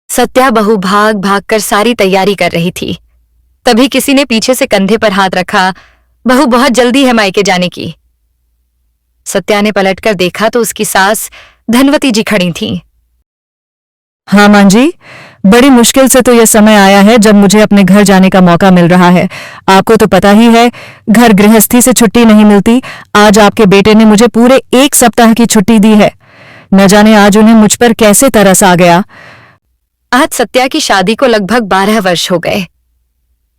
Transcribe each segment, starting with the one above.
सत्या बहू भाग भाग कर सारी तैयारी कर रही थी। तभी किसी ने पीछे से कंधे पर हाथ रखा। बहू बहुत जल्दी है मायके जाने की। सत्या ने पलटकर देखा तो उसकी सास धनवती जी खड़ी थीं। हाँ मां जी, बड़ी मुश्किल से तो यह समय आया है जब मुझे अपने घर जाने का मौका मिल रहा है। आपको तो पता ही है, घर गृहस्थी से छुट्टी नहीं मिलती। आज आपके बेटे ने मुझे पूरे 1 सप्ताह की छुट्टी दी है। न जाने आज उन्हें मुझ पर कैसे तरस आ गया। आज सत्या की शादी को लगभग 12 वर्ष हो गए।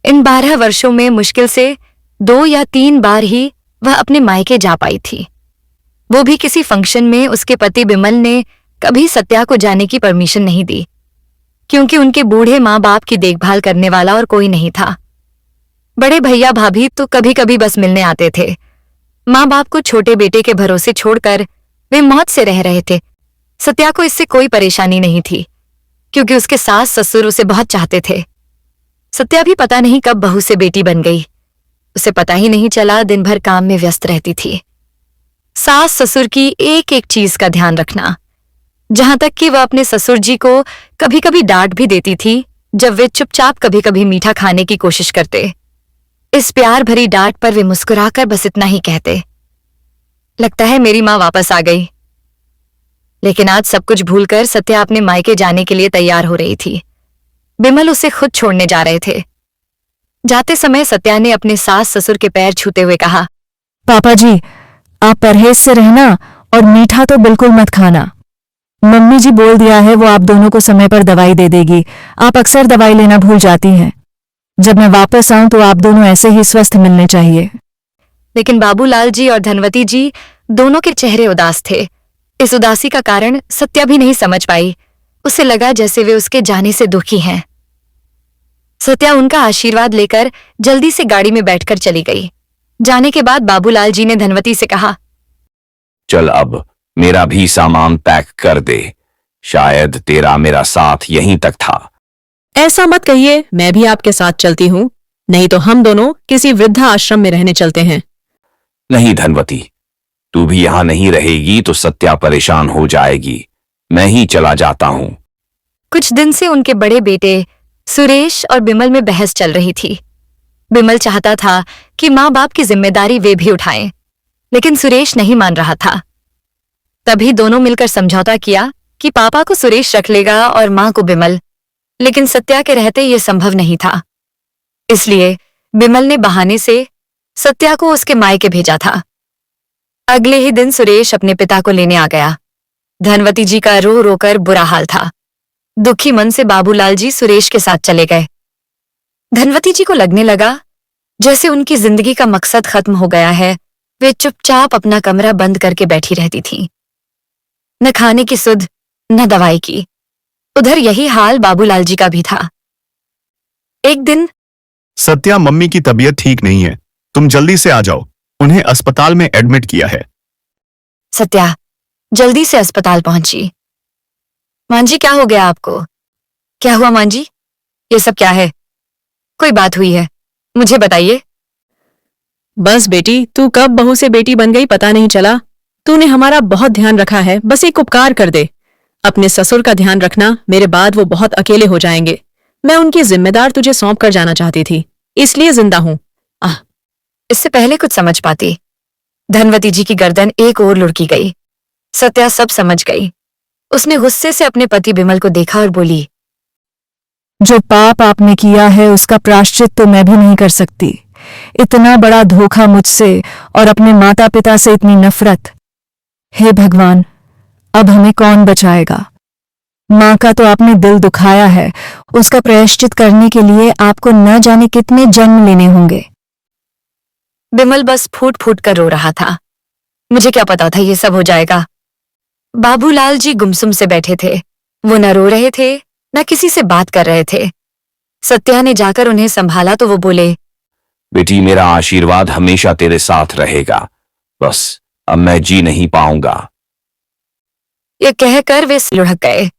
इन 12 वर्षों में मुश्किल से 2 या 3 बार ही वह अपने मायके जा पाई थी। वो भी किसी फंक्शन में उसके पति बिमल ने कभी सत्या को जाने की परमिशन नहीं दी, क्योंकि उनके बूढ़े माँ बाप की देखभाल करने वाला और कोई नहीं था। बड़े भैया भाभी तो कभी कभी बस मिलने आते थे। माँ बाप को छोटे बेटे के भरोसे छोड़कर वे मौत से रह रहे थे। सत्या को इससे कोई परेशानी नहीं थी, क्योंकि उसके सास ससुर उसे बहुत चाहते थे। सत्या भी पता नहीं कब बहू से बेटी बन गई। उसे पता ही नहीं चला, दिन भर काम में व्यस्त रहती थी। सास ससुर की एक एक चीज का ध्यान रखना, जहां तक कि वह अपने ससुर जी को कभी कभी डांट भी देती थी जब वे चुपचाप कभी कभी मीठा खाने की कोशिश करते। इस प्यार भरी डांट पर वे मुस्कुराकर बस इतना ही कहते, लगता है मेरी मां वापस आ गई। लेकिन आज सब कुछ भूलकर सत्या अपने मायके जाने के लिए तैयार हो रही थी। बिमल उसे खुद छोड़ने जा रहे थे। जाते समय सत्या ने अपने सास ससुर के पैर छूते हुए कहा, पापा जी, आप परहेज से रहना और मीठा तो बिल्कुल मत खाना। मम्मी जी बोल दिया है वो आप दोनों को समय पर दवाई दे देगी। आप अक्सर दवाई लेना भूल जाती हैं। जब मैं वापस आऊं तो आप दोनों ऐसे ही स्वस्थ मिलने चाहिए। लेकिन बाबूलाल जी और धनवती जी दोनों के चेहरे उदास थे। इस उदासी का कारण सत्या भी नहीं समझ पाई। उसे लगा जैसे वे उसके जाने से दुखी हैं। सत्या उनका आशीर्वाद लेकर जल्दी से गाड़ी में बैठकर चली गई। जाने के बाद बाबूलाल जी ने धनवती से कहा, चल अब मेरा भी सामान पैक कर दे। शायद तेरा मेरा साथ यहीं तक था। ऐसा मत कहिए, मैं भी आपके साथ चलती हूँ। नहीं तो हम दोनों किसी वृद्धा आश्रम में रहने चलते हैं। नहीं धनवती, तू भी यहां नहीं रहेगी तो सत्या परेशान हो जाएगी। मैं ही चला जाता हूं। कुछ दिन से उनके बड़े बेटे सुरेश और बिमल में बहस चल रही थी। बिमल चाहता था कि माँ बाप की जिम्मेदारी वे भी उठाएं, लेकिन सुरेश नहीं मान रहा था। तभी दोनों मिलकर समझौता किया कि पापा को सुरेश रख लेगा और माँ को बिमल। लेकिन सत्या के रहते यह संभव नहीं था। इसलिए बिमल ने बहाने से सत्या को उसके मायके भेजा था। अगले ही दिन सुरेश अपने पिता को लेने आ गया। धनवती जी का रो रोकर बुरा हाल था। दुखी मन से बाबूलाल जी सुरेश के साथ चले गए। धनवती जी को लगने लगा जैसे उनकी जिंदगी का मकसद खत्म हो गया है। वे चुपचाप अपना कमरा बंद करके बैठी रहती थीं। न खाने की सुध, न दवाई की। उधर यही हाल बाबूलाल जी का भी था। एक दिन, सत्या, मम्मी की तबीयत ठीक नहीं है, तुम जल्दी से आ जाओ। उन्हें अस्पताल में एडमिट किया है। सत्या जल्दी से अस्पताल पहुंची। मां जी, क्या हो गया आपको? क्या हुआ मां जी? ये सब क्या है? कोई बात हुई है? मुझे बताइए। बस बेटी, तू कब बहू से बेटी बन गई पता नहीं चला। तूने हमारा बहुत ध्यान रखा है, बस एक उपकार कर दे। अपने ससुर का ध्यान रखना, मेरे बाद वो बहुत अकेले हो जाएंगे। मैं उनकी जिम्मेदार तुझे सौंप कर जाना चाहती थी, इसलिए जिंदा हूं। इससे पहले कुछ समझ पाती। धनवती जी की गर्दन एक ओर लुढ़की गई। सत्या सब समझ गई। उसने गुस्से से अपने पति बिमल को देखा और बोली, जो पाप आपने किया है उसका प्रायश्चित तो मैं भी नहीं कर सकती। इतना बड़ा धोखा मुझसे और अपने माता पिता से इतनी नफरत। हे भगवान, अब हमें कौन बचाएगा? मां का तो आपने दिल दुखाया है, उसका प्रायश्चित करने के लिए आपको न जाने कितने जन्म लेने होंगे। बिमल बस फूट फूट कर रो रहा था। मुझे क्या पता था ये सब हो जाएगा। बाबूलाल जी गुमसुम से बैठे थे। वो न रो रहे थे, न किसी से बात कर रहे थे। सत्या ने जाकर उन्हें संभाला तो वो बोले, बेटी, मेरा आशीर्वाद हमेशा तेरे साथ रहेगा। बस अब मैं जी नहीं पाऊंगा। ये कहकर वे लुढ़क गए।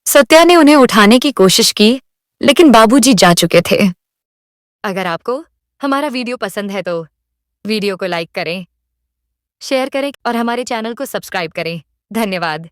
सत्या ने उन्हें उठाने की कोशिश की, लेकिन बाबूजी जा चुके थे। अगर आपको हमारा वीडियो पसंद है तो वीडियो को लाइक करें, शेयर करें और हमारे चैनल को सब्सक्राइब करें। धन्यवाद।